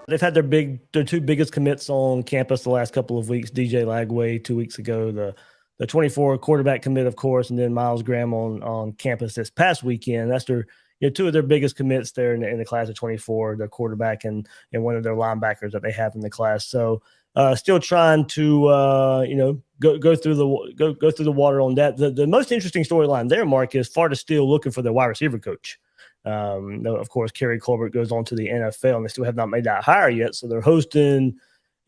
they've had their two biggest commits on campus the last couple of weeks. DJ Lagway 2 weeks ago, the 24 quarterback commit, of course, and then Miles Graham on campus this past weekend. That's their two of their biggest commits there in the class of 24, their quarterback and one of their linebackers that they have in the class. So still trying to go through the water on that. The most interesting storyline there, Mark, is Florida still looking for their wide receiver coach. Of course, Kerry Colbert goes on to the NFL, and they still have not made that hire yet. So they're hosting.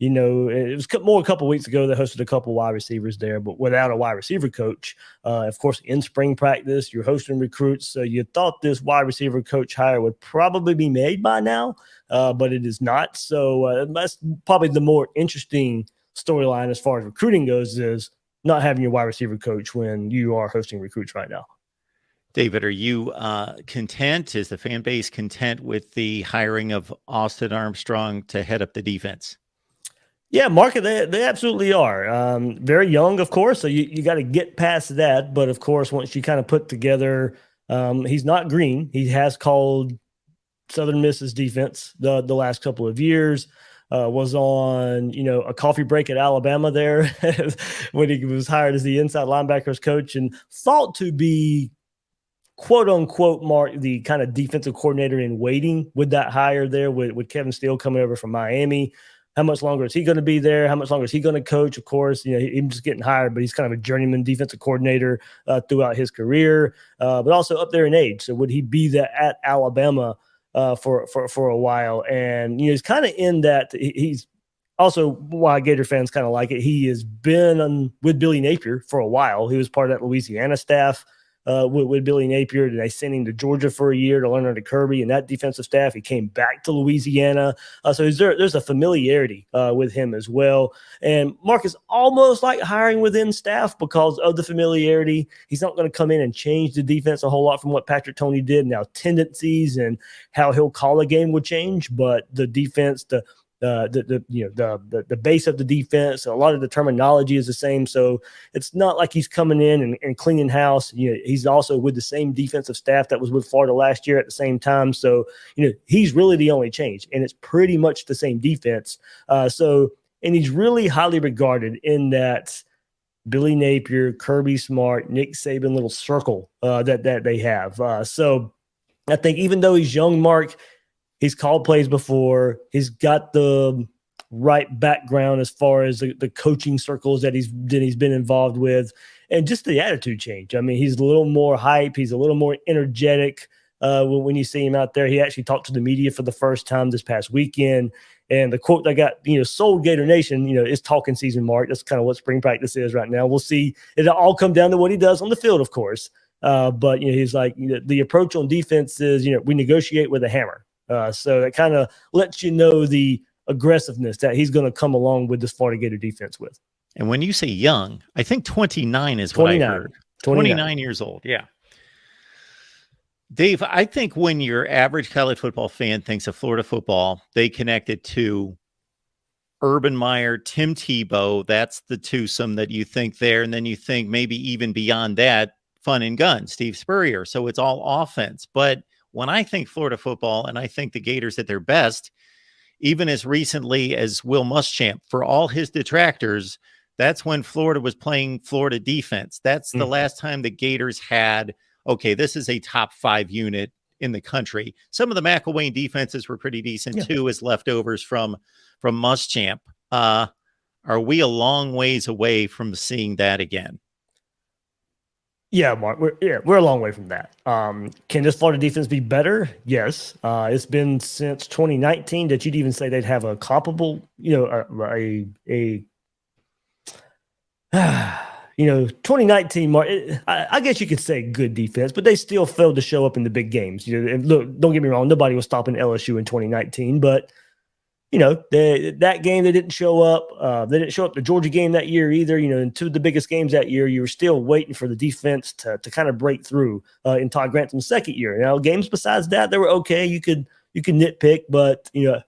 It was more a couple of weeks ago. They hosted a couple wide receivers there, but without a wide receiver coach. Of course, in spring practice, you're hosting recruits. So you thought this wide receiver coach hire would probably be made by now, but it is not. So that's probably the more interesting storyline as far as recruiting goes, is not having your wide receiver coach when you are hosting recruits right now. David, are you content? Is the fan base content with the hiring of Austin Armstrong to head up the defense? Yeah, Mark, they absolutely are. Very young, of course, so you got to get past that. But, of course, once you kind of put together he's not green. He has called Southern Miss's defense the last couple of years. Was on, a coffee break at Alabama there when he was hired as the inside linebackers coach and thought to be, quote unquote, Mark, the kind of defensive coordinator in waiting with that hire there with Kevin Steele coming over from Miami. How much longer is he going to be there? How much longer is he going to coach? Of course, he's just getting hired, but he's kind of a journeyman defensive coordinator throughout his career, but also up there in age. So would he be that at Alabama for a while? And he's kind of in that. He's also why Gator fans kind of like it. He has been with Billy Napier for a while. He was part of that Louisiana staff. With Billy Napier. They sent him to Georgia for a year to learn under Kirby and that defensive staff. He came back to Louisiana. So there's a familiarity with him as well. And Mark is almost like hiring within staff because of the familiarity. He's not going to come in and change the defense a whole lot from what Patrick Toney did. Now, tendencies and how he'll call a game would change, but the defense, the base of the defense, a lot of the terminology is the same. So it's not like he's coming in and cleaning house. He's also with the same defensive staff that was with Florida last year at the same time. So, he's really the only change, and it's pretty much the same defense. And he's really highly regarded in that Billy Napier, Kirby Smart, Nick Saban little circle that they have. So I think even though he's young, Mark, he's called plays before. He's got the right background as far as the coaching circles that he's been involved with, and just the attitude change. I mean, he's a little more hype. He's a little more energetic when you see him out there. He actually talked to the media for the first time this past weekend, and the quote that got sold Gator Nation, is talking season, Mark. That's kind of what spring practice is right now. We'll see. It'll all come down to what he does on the field, of course. But he's like, the approach on defense is, we negotiate with a hammer. So that kind of lets you know the aggressiveness that he's going to come along with this Florida Gator defense with. And when you say young, I think 29 is what I heard. 29 years old. Yeah. Dave, I think when your average college football fan thinks of Florida football, they connect it to Urban Meyer, Tim Tebow. That's the twosome that you think there. And then you think maybe even beyond that, fun and gun, Steve Spurrier. So it's all offense. But when I think Florida football and I think the Gators at their best, even as recently as Will Muschamp, for all his detractors, that's when Florida was playing Florida defense. That's the last time the Gators had, okay, this is a top 5 unit in the country. Some of the McElwain defenses were pretty decent too, as leftovers from Muschamp. Are we a long ways away from seeing that again? Yeah, Mark, we're a long way from that. Can this Florida defense be better? Yes. It's been since 2019 that you'd even say they'd have a comparable, 2019, Mark, I guess you could say good defense, but they still failed to show up in the big games. And look, don't get me wrong, nobody was stopping LSU in 2019, but that game, they didn't show up. They didn't show up the Georgia game that year either. In two of the biggest games that year, you were still waiting for the defense to kind of break through in Todd Grantham's second year. Now, games besides that, they were okay. You could nitpick, but you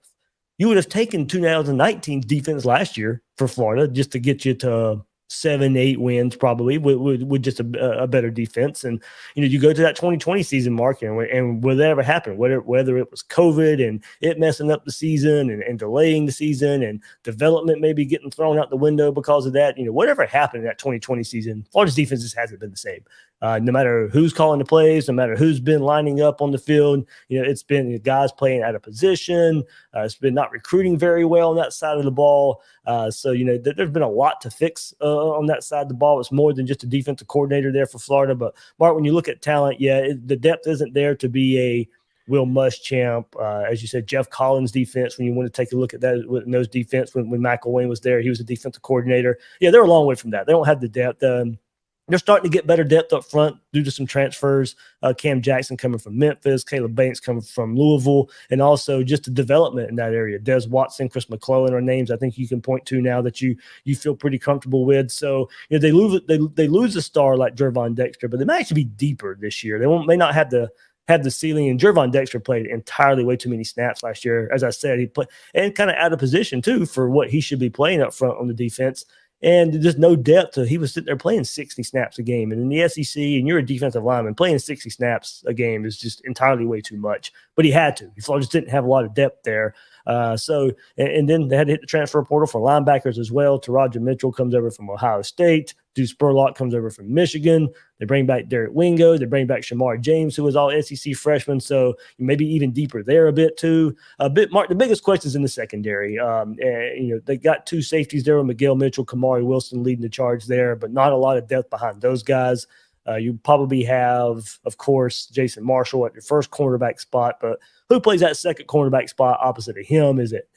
would have taken 2019 defense last year for Florida just to get you to 7-8 wins probably with just a better defense. And you go to that 2020 season, Mark, and whatever happened, whether it was COVID and it messing up the season and delaying the season and development maybe getting thrown out the window because of that, whatever happened in that 2020 season, Florida's defense just hasn't been the same. No matter who's calling the plays, no matter who's been lining up on the field, it's been guys playing out of position. It's been not recruiting very well on that side of the ball. So there's been a lot to fix on that side of the ball. It's more than just a defensive coordinator there for Florida. But Mark, when you look at talent, the depth isn't there to be a Will Muschamp, as you said, Jeff Collins defense. When you want to take a look at that, in those defense, when McElwain was there, he was a defensive coordinator. Yeah, they're a long way from that. They don't have the depth. They're starting to get better depth up front due to some transfers. Cam Jackson coming from Memphis, Caleb Banks coming from Louisville, and also just the development in that area. Des Watson, Chris McClellan are names I think you can point to now that you feel pretty comfortable with. So they lose a star like Gervon Dexter, but they might actually be deeper this year. They may not have the ceiling, and Gervon Dexter played entirely way too many snaps last year. As I said, he played and kind of out of position too for what he should be playing up front on the defense. And there's no depth. He was sitting there playing 60 snaps a game. And in the SEC, and you're a defensive lineman, playing 60 snaps a game is just entirely way too much. But he had to. Florida just didn't have a lot of depth there. And then they had to hit the transfer portal for linebackers as well. Taraja Mitchell comes over from Ohio State. Deuce Spurlock comes over from Michigan. They bring back Derek Wingo. They bring back Shamar James, who was all SEC freshman. So maybe even deeper there a bit too. Mark, the biggest questions in the secondary. They got two safeties there with Miguel Mitchell, Kamari Wilson leading the charge there, but not a lot of depth behind those guys. You probably have, of course, Jason Marshall at your first cornerback spot, but who plays that second cornerback spot opposite of him? Is it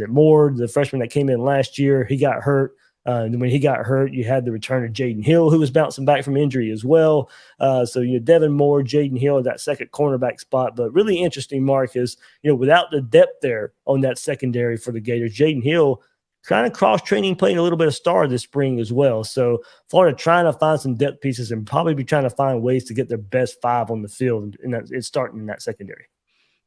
Moore, the freshman that came in last year? He got hurt. And when he got hurt, you had the return of Jaden Hill, who was bouncing back from injury as well. So Devin Moore, Jaden Hill, that second cornerback spot. But really interesting, Mark, is without the depth there on that secondary for the Gators, Jaden Hill kind of cross-training, playing a little bit of star this spring as well. So Florida trying to find some depth pieces and probably be trying to find ways to get their best five on the field, and it's starting in that secondary.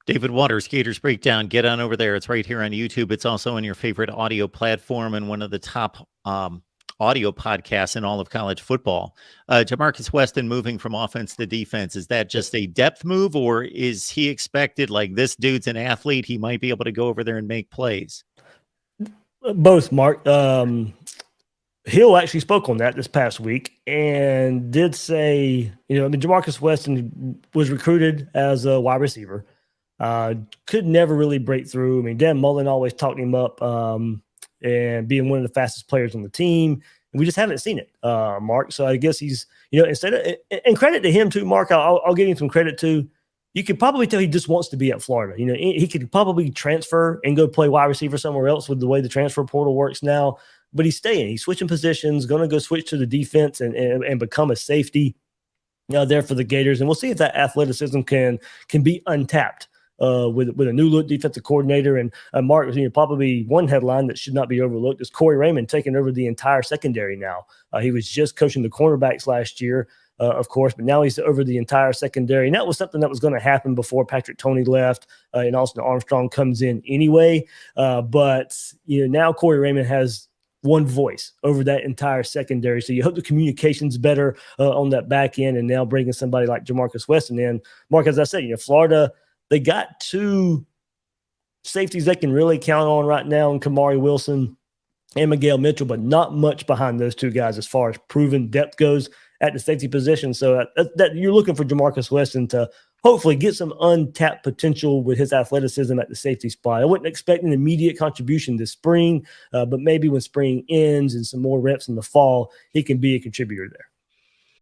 David Waters, Gators Breakdown. Get on over there. It's right here on YouTube. It's also on your favorite audio platform and one of the top audio podcasts in all of college football. Jamarcus Weston moving from offense to defense. Is that just a depth move, or is he expected, like, this dude's an athlete, he might be able to go over there and make plays? Both, Mark. Hill actually spoke on that this past week and did say, Jamarcus Weston was recruited as a wide receiver. Could never really break through. I mean, Dan Mullen always talked him up and being one of the fastest players on the team. And we just haven't seen it, Mark. So I guess he's, instead of, and credit to him too, Mark, I'll give him some credit too. You could probably tell he just wants to be at Florida. He could probably transfer and go play wide receiver somewhere else with the way the transfer portal works now. But he's staying. He's switching positions, going to go switch to the defense and become a safety there for the Gators. And we'll see if that athleticism can be untapped with a new look defensive coordinator. And Mark, probably one headline that should not be overlooked is Corey Raymond taking over the entire secondary now. He was just coaching the cornerbacks last year. Of course, but now he's over the entire secondary. And that was something that was going to happen before Patrick Toney left and Austin Armstrong comes in anyway. But now Corey Raymond has one voice over that entire secondary. So you hope the communication's better on that back end, and now bringing somebody like Jamarcus Weston in. Mark, as I said, Florida, they got two safeties they can really count on right now in Kamari Wilson and Miguel Mitchell, but not much behind those two guys as far as proven depth goes at the safety position. So that you're looking for Jamarcus Weston to hopefully get some untapped potential with his athleticism at the safety spot. I wouldn't expect an immediate contribution this spring, but maybe when spring ends and some more reps in the fall, he can be a contributor there.